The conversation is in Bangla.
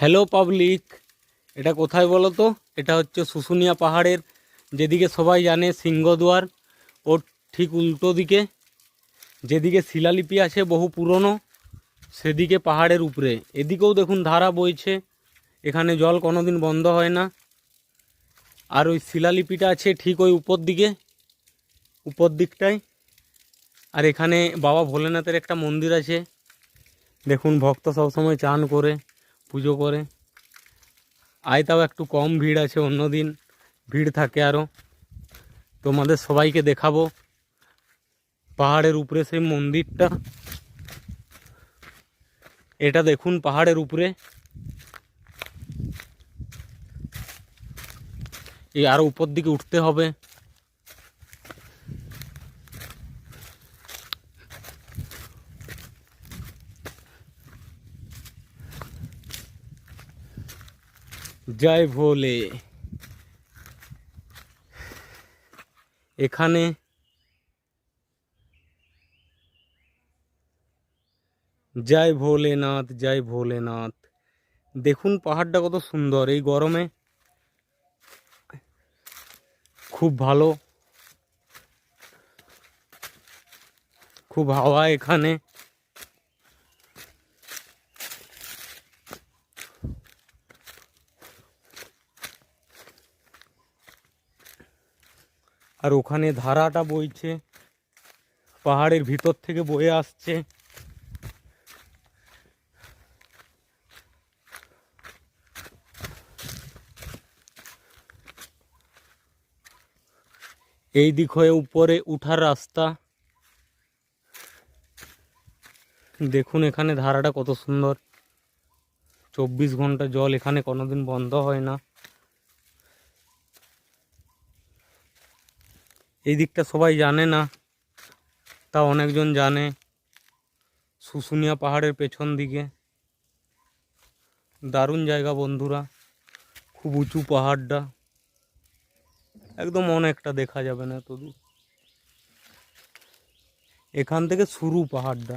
হ্যালো পাবলিক, এটা কোথায় বলো তো? এটা হচ্ছে শুশুনিয়া পাহাড়ের যেদিকে সবাই জানে সিংহদুয়ার, ওর ঠিক উল্টো দিকে যেদিকে শিলালিপি আছে বহু পুরনো, সেদিকে পাহাড়ের উপরে। এদিকেও দেখুন ধারা বইছে, এখানে জল কোনোদিন বন্ধ হয় না। আর ওই শিলালিপিটা আছে ঠিক ওই উপর দিকটায়। আর এখানে বাবা ভোলেনাথের একটা মন্দির আছে, দেখুন ভক্ত সবসময় চান করে পুজো করে। আজ তাও একটু কম ভিড় আছে, অন্যদিন ভিড় থাকে আরও। তোমাদের সবাইকে দেখাবো পাহাড়ের উপরে সেই মন্দিরটা। এটা দেখুন পাহাড়ের উপরে, এই আরও উপর দিকে উঠতে হবে। জয় ভোলে। এখানে জয় ভোলেনাথ, জয় ভোলেনাথ। দেখুন পাহাড়টা কত সুন্দর, এই গরমে খুব ভালো, খুব হাওয়া এখানে। আর ওখানে ধারাটা বইছে, পাহাড়ের ভিতর থেকে বয়ে আসছে। এই দিক হয়ে উপরে উঠার রাস্তা। দেখুন এখানে ধারাটা কত সুন্দর, 24 ঘন্টা জল এখানে কোনোদিন বন্ধ হয় না। এই দিকটা সবাই জানে না, তা অনেকজন জানে। শুশুনিয়া পাহাড়ের পেছন দিকে দারুণ জায়গা বন্ধুরা, খুব উঁচু পাহাড়টা, একদম অনেকটা দেখা যাবে না এত দূর। এখান থেকে শুরু পাহাড়টা।